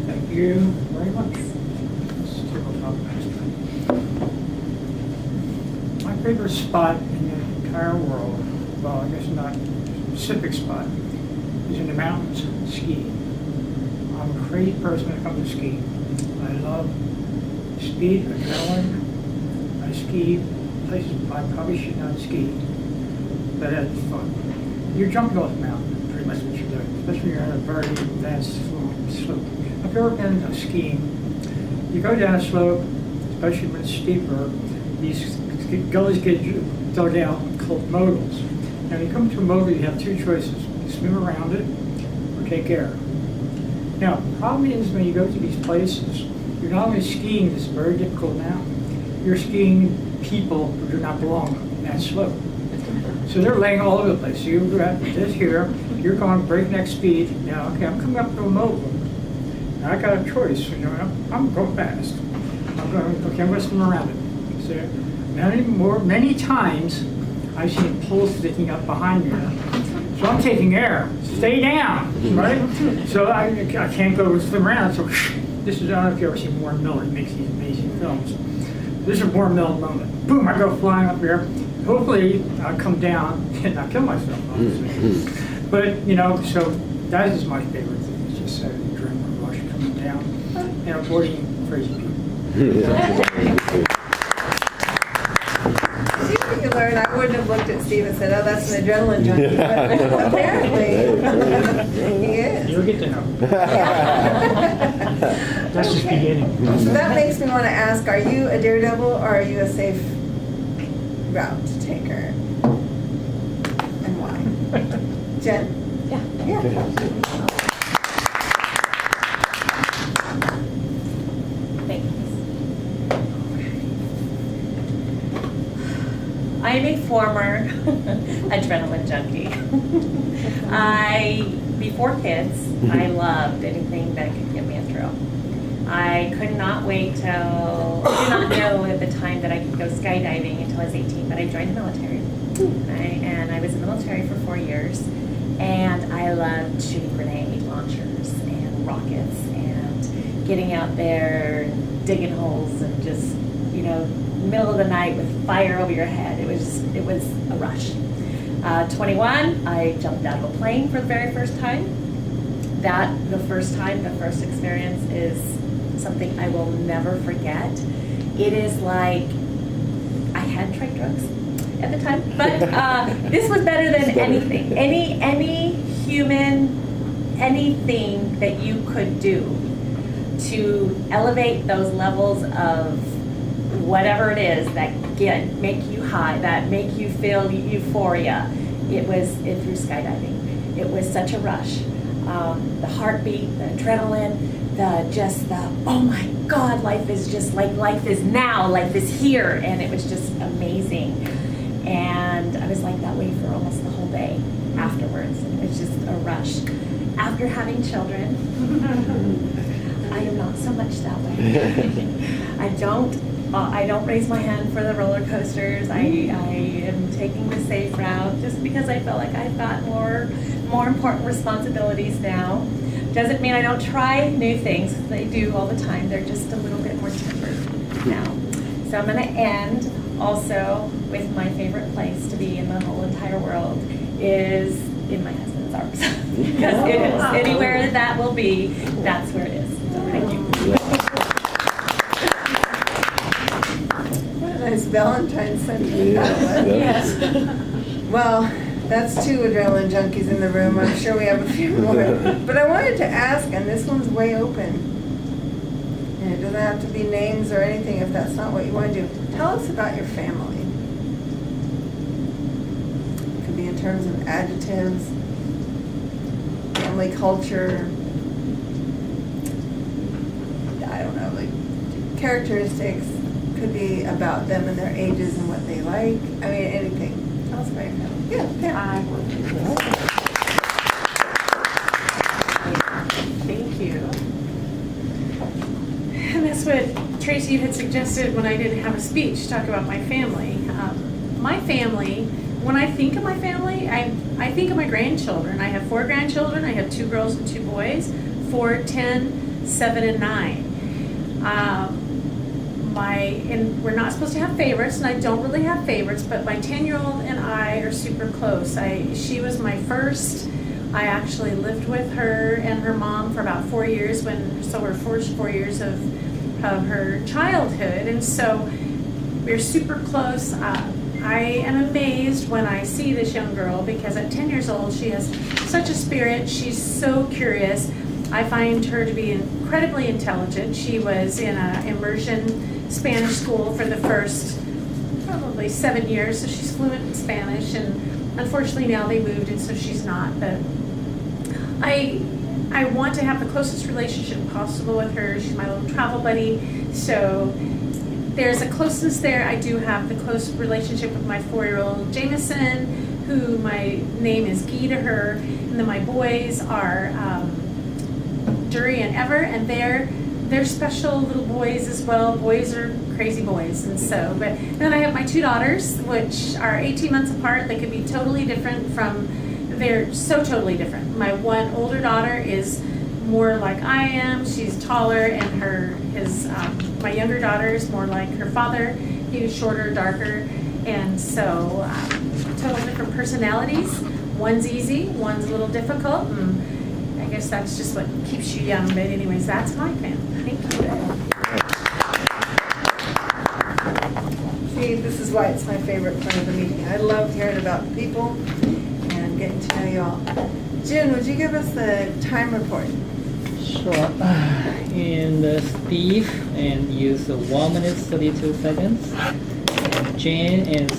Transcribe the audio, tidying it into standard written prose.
Thank you very much. Let's tabletop next. My favorite spot in the entire world, well, I guess not a specific spot, is in the mountains skiing. I'm a crazy person when it comes to skiing. I love speed, adrenaline. I ski places I probably should not ski, but it's fun. You're jumping off the mountain, pretty much what you're doing, especially when you're on a very advanced slope. If you've ever been skiing, you go down a slope, especially when it's steeper, these gullies get dug out called modals. Now, when you come to a modal, you have two choices: you swim around it or take air. Now, the problem is when you go to these places, you're not only skiing this very difficult mountain, you're skiing people who do not belong in that slope. So they're laying all over the place. So you grab this here, you're going breakneck speed. Now, okay, I'm coming up to a mogul. Now I got a choice. You know, I'm going fast. I'm going to swim around it. So many times I've seen poles sticking up behind me. So I'm taking air. Stay down, right? So I can't go swim around. So this is, I don't know if you've ever seen Warren Miller. He makes these amazing films. This is a Warren Miller moment. Boom, I go flying up here. Hopefully I'll come down and not kill myself, obviously. But, you know, so that is my favorite thing. It's just that adrenaline rush coming down and avoiding crazy people. See what you learn? I wouldn't have looked at Steve and said, oh, that's an adrenaline junkie. But apparently, he is. You'll get to know. That's just beginning. So that makes me want to ask, are you a daredevil or are you a safe route taker? And why? Jen? Yeah. Thanks. I am a former adrenaline junkie. Before kids, I loved anything that could get me a thrill. I could not wait till, I did not know at the time that I could go skydiving until I was 18, but I joined the military. And I was in the military for 4 years. And I loved shooting grenade launchers and rockets and getting out there and digging holes and just, you know, middle of the night with fire over your head. It was a rush. 21, I jumped out of a plane for the very first time. The first experience is something I will never forget. It is like, I hadn't tried drugs at the time, but this was better than anything. Any human, anything that you could do to elevate those levels of whatever it is that make you high, that make you feel euphoria. It through skydiving. It was such a rush. The heartbeat, the adrenaline, oh my God, life is just like life is now, life is here, and it was just amazing. And I was like that way for almost the whole day afterwards. It was just a rush. After having children, I am not so much that way. I don't raise my hand for the roller coasters. I am taking the safe route just because I feel like I've got more important responsibilities now. Doesn't mean I don't try new things. They do all the time. They're just a little bit more tempered now. So I'm going to end also with my favorite place to be in the whole entire world is in my husband's arms. Because it is anywhere that will be, that's where it is. So thank you. What a nice Valentine's sentiment that was. Yes. Well, that's 2 adrenaline junkies in the room. I'm sure we have a few more. But I wanted to ask, and this one's way open. And it doesn't have to be names or anything if that's not what you want to do. Tell us about your family. It could be in terms of adjectives, family culture, I don't know, like characteristics. Could be about them and their ages and what they like. I mean, anything. Tell us about your family. Yeah, Pam. Thank you. And that's what Tracy had suggested when I didn't have a speech, talk about my family. My family when I think of my family, I think of my grandchildren. I have 4 grandchildren. I have 2 girls and 2 boys, 4, 10, 7, and 9. And we're not supposed to have favorites, and I don't really have favorites, but my 10-year-old and I are super close. She was my first. I actually lived with her and her mom for about 4 years, so her first 4 years of her childhood, and so we're super close. I am amazed when I see this young girl because at 10 years old, she has such a spirit. She's so curious. I find her to be incredibly intelligent. She was in an immersion Spanish school for the first probably 7 years, so she's fluent in Spanish, and unfortunately now they moved, and so she's not. But I want to have the closest relationship possible with her. She's my little travel buddy, so there's a closeness there. I do have the close relationship with my 4-year-old Jameson, who my name is Guy to her, and then my boys are Dury and Ever, and they're special little boys as well. Boys are crazy boys, and so. But then I have my 2 daughters, which are 18 months apart. They could be totally different from. They're so totally different. My one older daughter is more like I am. She's taller, and my younger daughter is more like her father. He was shorter, darker, and so total different personalities. One's easy, one's a little difficult, and I guess that's just what keeps you young. But anyways, that's my family. Thank you. See, this is why it's my favorite part of the meeting. I love hearing about the people and getting to know you all. June, would you give us the time report? Sure. And Steve and use 1 minute 32 seconds. And Jane is